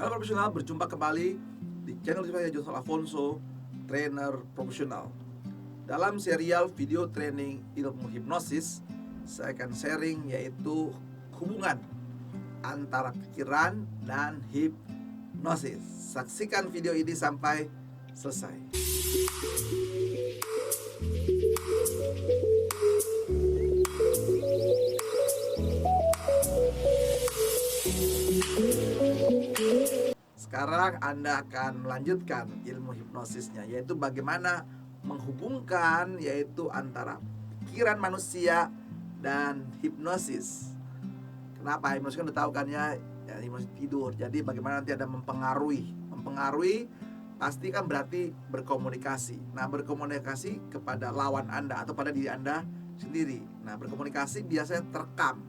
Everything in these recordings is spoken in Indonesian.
Halo profesional, berjumpa kembali di channel saya Johnson Afonso, trainer profesional. Dalam serial video training ilmu hipnosis, saya akan sharing yaitu hubungan antara pikiran dan hipnosis. Saksikan video ini sampai selesai. Sekarang Anda akan melanjutkan ilmu hipnosisnya, yaitu bagaimana menghubungkan yaitu antara pikiran manusia dan hipnosis. Kenapa? Hipnosis kan udah tahu kan ya hipnosis tidur. Jadi bagaimana nanti ada mempengaruhi pasti kan berarti berkomunikasi. Nah, berkomunikasi kepada lawan Anda atau pada diri Anda sendiri. Nah, berkomunikasi biasanya terekam.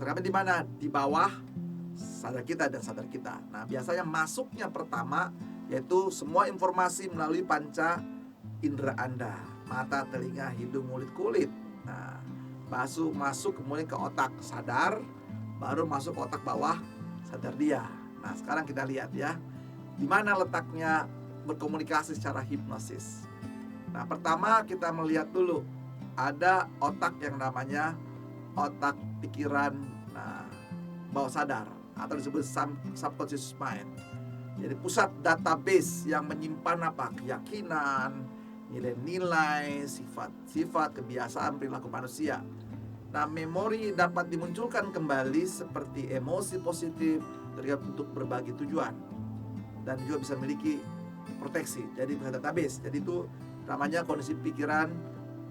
Terekamnya di mana? Di bawah sadar kita dan sadar kita. Nah, biasanya masuknya pertama yaitu semua informasi melalui panca indera Anda, mata, telinga, hidung, mulut, kulit. Nah, masuk kemudian ke otak sadar, baru masuk ke otak bawah sadar dia. Nah, sekarang kita lihat ya, di mana letaknya berkomunikasi secara hipnosis. Nah, pertama kita melihat dulu ada otak yang namanya otak pikiran, nah, bawah sadar atau disebut subconscious mind. Jadi pusat database yang menyimpan apa? Keyakinan, nilai-nilai, sifat-sifat, kebiasaan, perilaku manusia. Nah, memori dapat dimunculkan kembali seperti emosi positif terlihat untuk berbagi tujuan dan juga bisa memiliki proteksi. Jadi pusat database. Jadi itu namanya kondisi pikiran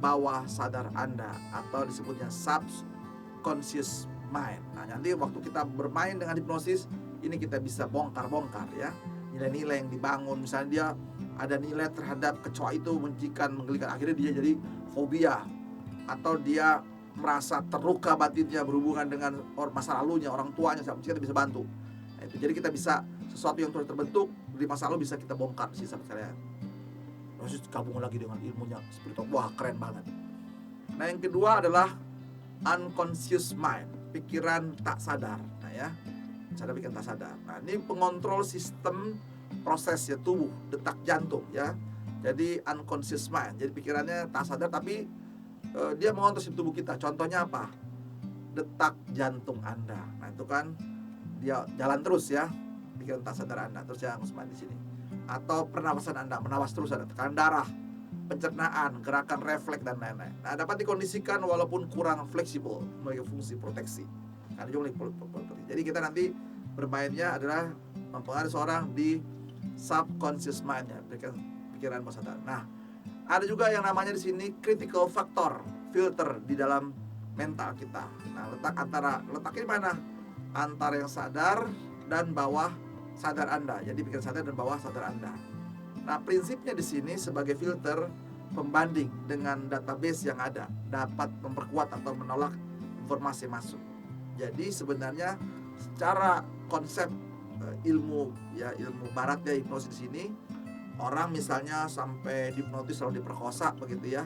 bawah sadar Anda atau disebutnya subconscious mind. Nah, nanti waktu kita bermain dengan hipnosis ini kita bisa bongkar ya nilai-nilai yang dibangun. Misalnya dia ada nilai terhadap kecoa itu menjijikan, menggelikan, akhirnya dia jadi fobia, atau dia merasa terluka batinnya berhubungan dengan masa lalunya, orang tuanya, kita bisa bantu. Nah, itu jadi kita bisa sesuatu yang sudah terbentuk di masa lalu bisa kita bongkar sih sahabat sekalian. Terus gabung lagi dengan ilmunya spiritual, wah keren banget. Nah, yang kedua adalah unconscious mind, pikiran tak sadar. Nah ya, sadar pikiran tak sadar. Nah, ini pengontrol sistem prosesnya tubuh, detak jantung ya. Jadi unconscious mind, jadi pikirannya tak sadar tapi dia mengontrol sistem tubuh kita. Contohnya apa? Detak jantung Anda. Nah, itu kan dia jalan terus ya, pikiran tak sadar Anda terus yang di sini. Atau pernapasan Anda, menapas terus, ada tekanan darah, pencernaan, gerakan refleks dan lain-lain. Nah, dapat dikondisikan walaupun kurang fleksibel, memiliki fungsi proteksi. Karena juga proteksi. Jadi kita nanti bermainnya adalah mempengaruhi seorang di subconscious mind ya, pikiran bawah sadar. Nah, ada juga yang namanya di sini critical factor, filter di dalam mental kita. Nah, letaknya mana? Antara yang sadar dan bawah sadar Anda. Jadi pikiran sadar dan bawah sadar Anda. Nah, prinsipnya di sini sebagai filter pembanding dengan database yang ada, dapat memperkuat atau menolak informasi masuk. Jadi sebenarnya secara konsep ilmu barat ya, hipnosis di sini, orang misalnya sampai dihipnotis lalu diperkosa begitu ya,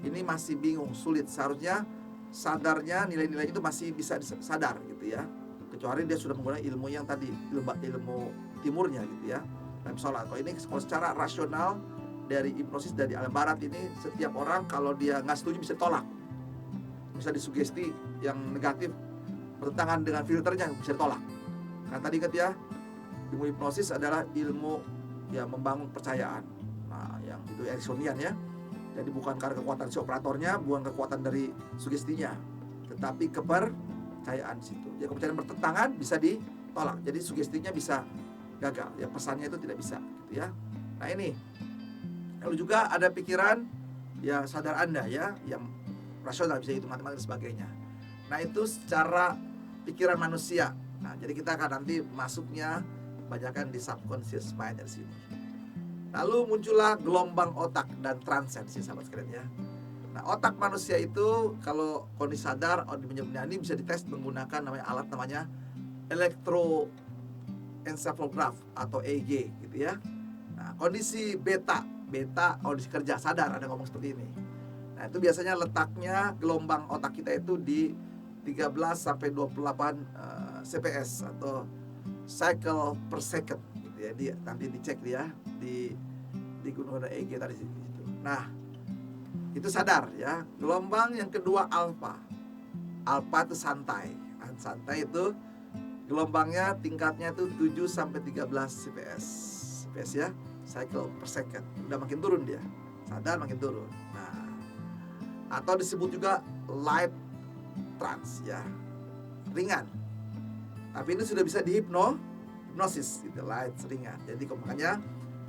ini masih bingung, sulit. Seharusnya sadarnya nilai-nilai itu masih bisa sadar gitu ya, kecuali dia sudah menggunakan ilmu yang tadi, ilmu timurnya gitu ya. Dan sholat. Kalau secara rasional dari hipnosis dari alam barat ini, setiap orang kalau dia nggak setuju bisa tolak, bisa disugesti yang negatif bertentangan dengan filternya bisa ditolak. Nah, tadi ingat ya, ilmu hipnosis adalah ilmu ya membangun kepercayaan. Nah, yang itu Ericksonian ya. Jadi bukan karena kekuatan si operatornya, bukan kekuatan dari sugestinya, tetapi kepercayaan situ. Ya, kepercayaan bertentangan bisa ditolak. Jadi sugestinya bisa gagal, ya pesannya itu tidak bisa gitu ya. Nah, ini lalu juga ada pikiran ya sadar Anda ya, yang rasional, bisa hitung matematika dan sebagainya. Nah, itu secara pikiran manusia. Nah, jadi kita akan nanti masuknya banyakkan di subconscious mind dari sini. Lalu muncullah gelombang otak dan transensi sahabat sekalian ya. Nah, otak manusia itu kalau kondisi sadar, ini bisa dites menggunakan alat namanya elektroencephalograph atau EEG gitu ya. Nah, kondisi beta kondisi kerja sadar, ada ngomong seperti ini. Nah, itu biasanya letaknya gelombang otak kita itu di 13 sampai 28 CPS atau cycle per second gitu ya. Nanti dicek dia di gunung EEG tadi situ. Nah, itu sadar ya. Gelombang yang kedua alfa. Alfa itu santai. Santai itu gelombangnya tingkatnya itu 7 sampai 13 CPS. CPS ya, cycle per second. Udah makin turun dia. Sadar makin turun. Nah, atau disebut juga light trance ya. Ringan. Tapi ini sudah bisa hipnosis gitu, light ringan. Jadi makanya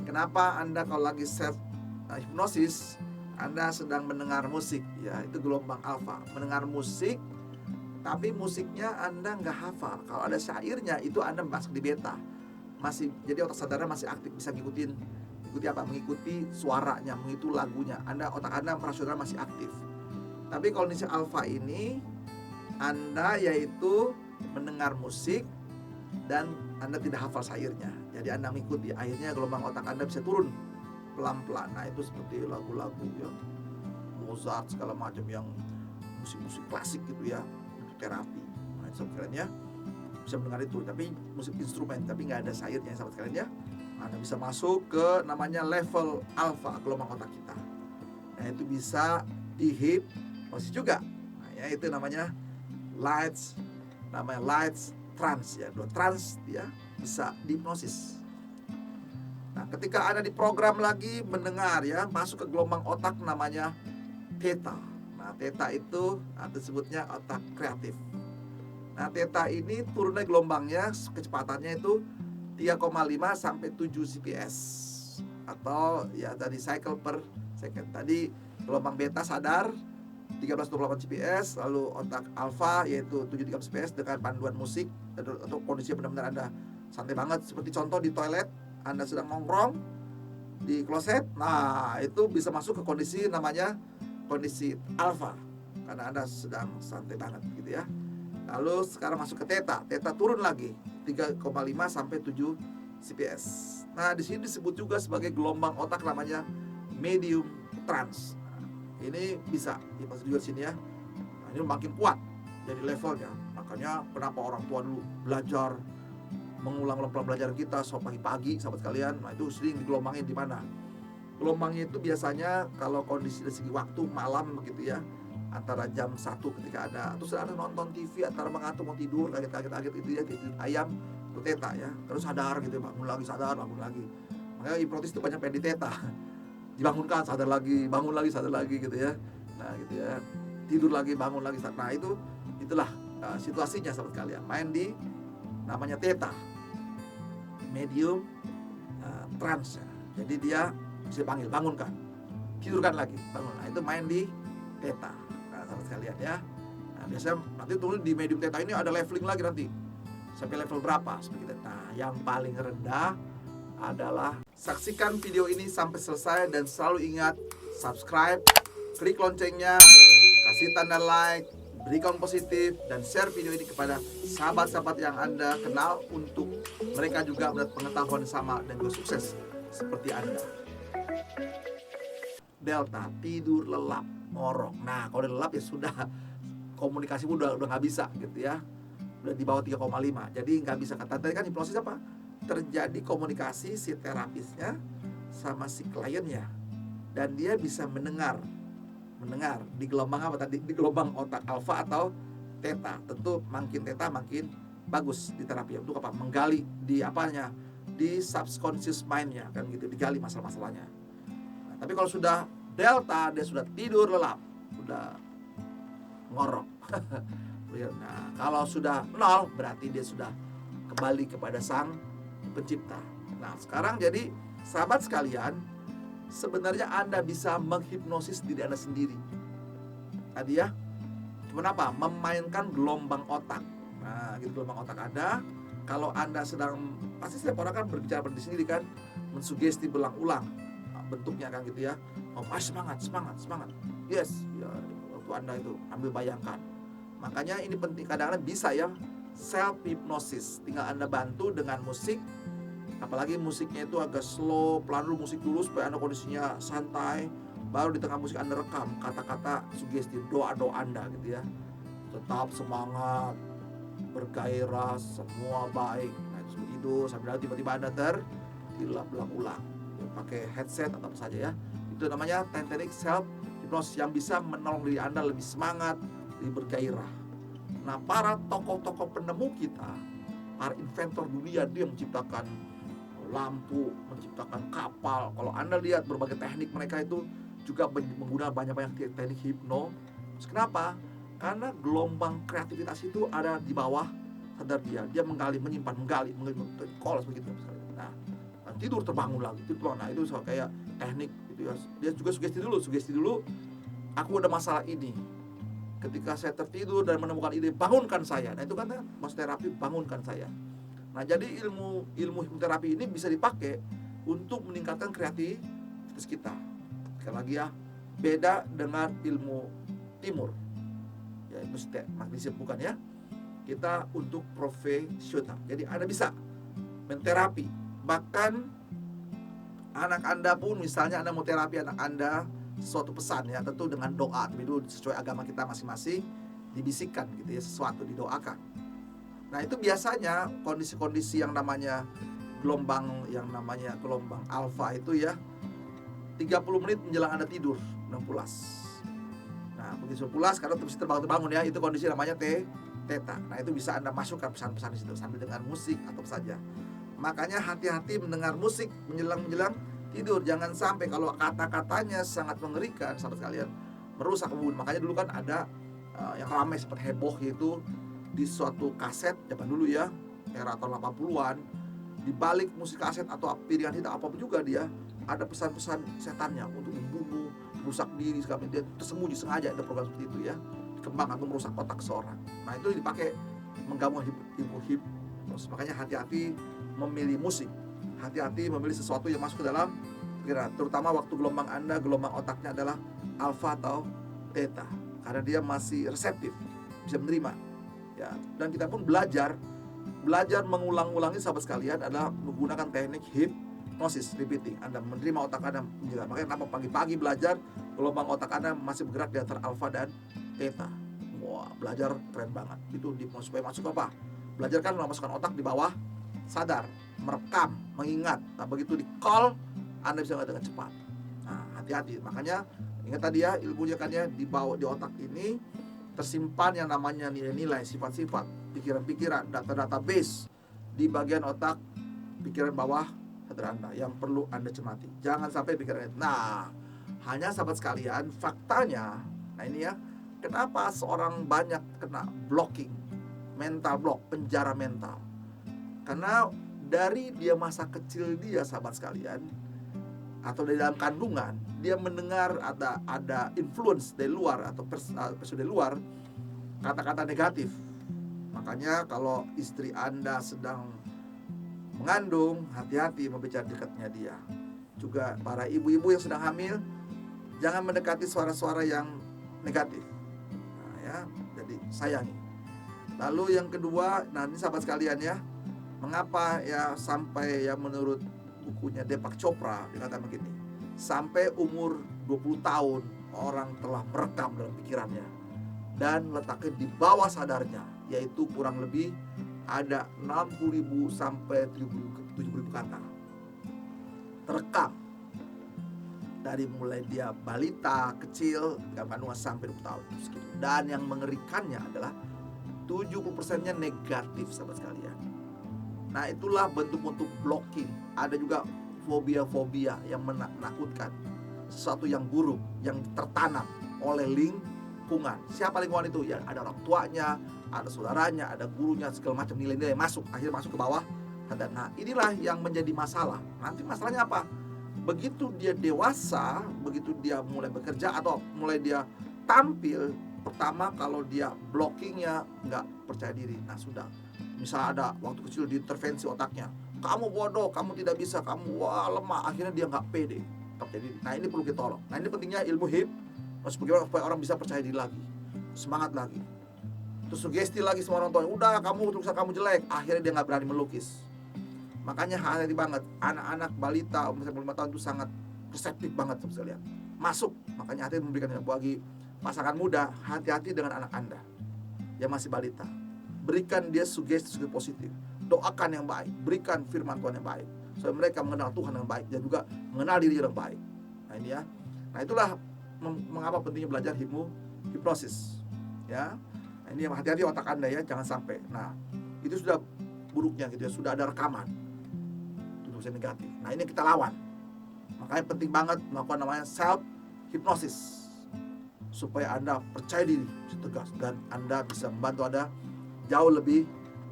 kenapa Anda kalau lagi self hipnosis, Anda sedang mendengar musik ya, itu gelombang alfa. Mendengar musik tapi musiknya Anda nggak hafal. Kalau ada syairnya itu Anda masuk di beta. Masih, jadi otak sadarnya masih aktif, bisa ngikuti apa? Mengikuti suaranya, mengikuti lagunya. Otak Anda operasional masih aktif. Tapi kalau kondisi alfa ini Anda yaitu mendengar musik dan Anda tidak hafal syairnya. Jadi Anda mengikuti, akhirnya gelombang otak Anda bisa turun pelan-pelan. Nah, itu seperti lagu-lagu yang Mozart segala macam, yang musik-musik klasik gitu ya, untuk terapi. Nah, sahabat sekalian ya, bisa mendengar itu, tapi musik instrumen, tapi nggak ada syairnya, sahabat sekalian ya. Anda bisa masuk ke namanya level alfa, gelombang otak kita. Nah, itu bisa dihipnosis juga. Nah, ya, itu namanya lights trance ya. Trance dia bisa dihipnosis. Nah, ketika Anda diprogram lagi mendengar ya, masuk ke gelombang otak namanya theta. Nah, theta itu disebutnya otak kreatif. Nah, theta ini turunnya gelombangnya, kecepatannya itu 3,5 sampai 7 CPS atau ya tadi cycle per second. Tadi gelombang beta sadar 13,28 CPS, lalu otak alfa yaitu 7,3 CPS dengan panduan musik atau kondisi benar-benar Anda santai banget, seperti contoh di toilet, Anda sedang nongkrong di kloset. Nah, itu bisa masuk ke kondisi namanya kondisi alfa karena Anda sedang santai banget gitu ya. Lalu sekarang masuk ke theta. Theta turun lagi 3,5 sampai 7 CPS. Nah, di sini disebut juga sebagai gelombang otak namanya medium trance. Ini bisa dipasang juga di sini ya. Nah, ini makin kuat jadi levelnya. Makanya kenapa orang tua dulu belajar mengulang pelajaran kita pagi-pagi, sahabat sekalian. Nah, itu sering digelombangin di mana? Gelombangnya itu biasanya kalau kondisi dari segi waktu malam begitu ya, antara jam 1 ketika ada terus ada nonton TV, antara mengantuk mau tidur, kaget itu ya, tidur ayam itu theta ya. Terus sadar gitu, bangun lagi, sadar, bangun lagi. Makanya hipnotis itu banyak pengen di theta. Dibangunkan, sadar lagi, bangun lagi, sadar lagi gitu ya. Nah, gitu ya. Tidur lagi, bangun lagi. Nah, itulah situasinya sahabat kalian. Main di namanya theta. Medium trance. Jadi dia bisa panggil, bangunkan, tidurkan lagi, bangun. Nah, itu main di theta. Nah, sahabat sekalian ya. Nah, biasanya nanti turun di medium theta ini ada leveling lagi nanti. Sampai level berapa seperti itu. Nah, yang paling rendah adalah saksikan video ini sampai selesai dan selalu ingat subscribe, klik loncengnya, kasih tanda like, berikan positif dan share video ini kepada sahabat-sahabat yang Anda kenal untuk mereka juga mendapat pengetahuan sama dan juga sukses seperti Anda. Delta, tidur lelap, ngorok. Nah, kalau udah lelap ya sudah, komunikasi udah nggak bisa gitu ya. Udah di bawah 3,5. Jadi nggak bisa. Kata tadi kan hipnosis apa? Terjadi komunikasi si terapisnya sama si kliennya dan dia bisa mendengar di gelombang apa tadi, di gelombang otak alfa atau theta. Tentu makin theta makin bagus di terapi. Untuk apa? Menggali di apanya, di subconscious mind-nya kan gitu, digali masalah-masalahnya. Nah, tapi kalau sudah delta, dia sudah tidur lelap, sudah ngorok. Nah, kalau sudah 0 berarti dia sudah kembali kepada sang pencipta. Nah, sekarang jadi sahabat sekalian, sebenarnya Anda bisa menghipnosis diri Anda sendiri. Tadi ya, cuma apa? Memainkan gelombang otak. Nah, gitu gelombang otak Anda. Kalau Anda sedang, pasti setiap orang kan berbicara di sini kan, mensugesti berulang-ulang bentuknya kan gitu ya. Oh, semangat. Yes, ya, waktu Anda itu ambil bayangkan. Makanya ini penting, kadang-kadang bisa ya self hypnosis. Tinggal Anda bantu dengan musik. Apalagi musiknya itu agak slow, pelan dulu musik dulu supaya Anda kondisinya santai. Baru di tengah musik Anda rekam kata-kata sugesti, doa-doa Anda gitu ya. Tetap semangat, bergairah, semua baik. Nah, tidur, sambil tiba-tiba Anda terlelap ulang. Ya, pakai headset atau apa saja ya. Itu namanya technique self hypnosis yang bisa menolong diri Anda lebih semangat, lebih bergairah. Nah, para tokoh-tokoh penemu kita, para inventor dunia, dia menciptakan lampu, menciptakan kapal. Kalau Anda lihat berbagai teknik mereka itu juga menggunakan banyak-banyak teknik hipnosis. Kenapa? Karena gelombang kreativitas itu ada di bawah sadar dia. Dia menggali, menyimpan, menggali, kolos begitu. Nah, tidur terbangun lagi, tidur. Nah, itu kayak teknik gitu ya. Dia juga sugesti dulu. Aku ada masalah ini. Ketika saya tertidur dan menemukan ide, bangunkan saya. Nah, itu kan mas terapi, bangunkan saya. Nah, jadi ilmu hipnoterapi ini bisa dipakai untuk meningkatkan kreativitas kita. Sekali lagi ya, beda dengan ilmu timur, yaitu magnesium, bukan ya. Kita untuk profesional. Jadi Anda bisa menterapi. Bahkan anak Anda pun, misalnya Anda mau terapi anak Anda sesuatu pesan ya, tentu dengan doa. Itu sesuai agama kita masing-masing, dibisikkan gitu ya, sesuatu didoakan. Nah, itu biasanya kondisi-kondisi yang namanya gelombang alfa itu ya, 30 menit menjelang Anda tidur, pulas. Nah, begitu pulas, karena terus terbangun ya, itu kondisi namanya theta. Nah, itu bisa Anda masukkan pesan-pesan di situ sambil dengar musik atau saja. Makanya hati-hati mendengar musik menjelang tidur. Jangan sampai kalau kata-katanya sangat mengerikan, sahabat sekalian, merusak mood. Makanya dulu kan ada yang ramai sempat heboh, yaitu di suatu kaset zaman dulu ya, era tahun 80-an, di balik musik kaset atau piringan hitam apapun juga, dia ada pesan-pesan setannya untuk membunuh, merusak diri, segala dia tersembunyi sengaja, ada program seperti itu ya, dikembangkan untuk merusak otak seorang. Nah, itu dipakai menggabung ilmu hipnosis. Makanya hati-hati memilih musik, hati-hati memilih sesuatu yang masuk ke dalam pikiran, terutama waktu gelombang Anda, gelombang otaknya adalah alfa atau theta, karena dia masih reseptif, bisa menerima ya. Dan kita pun belajar mengulang-ulangi, sahabat sekalian, adalah menggunakan teknik hipnosis repeating. Anda menerima otak Anda menjelaskan. Makanya kenapa pagi-pagi belajar, gelombang otak Anda masih bergerak di antara alfa dan theta. Wah, belajar keren banget. Itu hipnosis supaya masuk apa? Belajar kan memasukkan otak di bawah sadar, merekam, mengingat. Nah, begitu di call, Anda bisa dengan cepat. Nah, hati-hati. Makanya ingat tadi ya, ilmunya kan ya, di bawah di otak ini tersimpan yang namanya nilai-nilai, sifat-sifat, pikiran-pikiran, data-data base di bagian otak pikiran bawah sadar Anda yang perlu Anda cermati. Jangan sampai pikiran. Nah, hanya sahabat sekalian, faktanya, nah ini ya, kenapa seorang banyak kena blocking, mental block, penjara mental? Karena dari dia masa kecil dia, sahabat sekalian, atau dari dalam kandungan, dia mendengar ada influence dari luar atau persuasi dari luar, kata-kata negatif. Makanya kalau istri Anda sedang mengandung, hati-hati membicara dekatnya dia. Juga para ibu-ibu yang sedang hamil, jangan mendekati suara-suara yang negatif. Nah, ya, jadi sayangi. Lalu yang kedua, nah ini sahabat sekalian ya, mengapa ya sampai ya menurut bukunya Deepak Chopra dikatakan begini, sampai umur 20 tahun orang telah merekam dalam pikirannya dan letaknya di bawah sadarnya, yaitu kurang lebih ada 60.000 sampai 70.000 kata terekam dari mulai dia balita kecil dalam kandungan sampai 20 tahun. Dan yang mengerikannya adalah 70%-nya negatif, sahabat sekalian. Nah, itulah bentuk-bentuk blocking. Ada juga fobia-fobia yang menakutkan, sesuatu yang buruk yang tertanam oleh lingkungan. Siapa lingkungan itu? Ya, ada orang tuanya, ada saudaranya, ada gurunya, segala macam nilai-nilai masuk, akhirnya masuk ke bawah. Nah, inilah yang menjadi masalah. Nanti masalahnya apa? Begitu dia dewasa, begitu dia mulai bekerja atau mulai dia tampil, pertama kalau dia blockingnya nggak percaya diri, nah sudah. Misal ada waktu kecil diintervensi otaknya, kamu bodoh, kamu tidak bisa, kamu lemah, akhirnya dia nggak pede. Nah, ini perlu kita tolong. Nah, ini pentingnya ilmu hipnosis, bagaimana supaya orang bisa percaya diri lagi, semangat lagi. Terus sugesti lagi sama orang tua, udah kamu tulisan kamu jelek, akhirnya dia nggak berani melukis. Makanya hati-hati banget, anak-anak balita umur 5 tahun itu sangat reseptif banget sekalian. Masuk, makanya hati memberikan bagi pasangan muda, hati-hati dengan anak Anda yang masih balita. Berikan dia sugesti positif. doakan yang baik, berikan firman Tuhan yang baik, supaya mereka mengenal Tuhan yang baik dan juga mengenal diri yang baik. Nah ini ya. Nah itulah mengapa pentingnya belajar hipnosis. Ya. Nah, ini hati-hati otak Anda ya, jangan sampai. Nah itu sudah buruknya gitu ya, sudah ada rekaman itu bisa negatif. Nah ini kita lawan. Makanya penting banget melakukan namanya self hypnosis, supaya Anda percaya diri, tegas, dan Anda bisa membantu Anda jauh lebih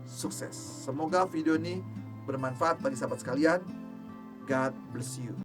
sukses. Semoga video ini bermanfaat bagi sahabat sekalian. God bless you.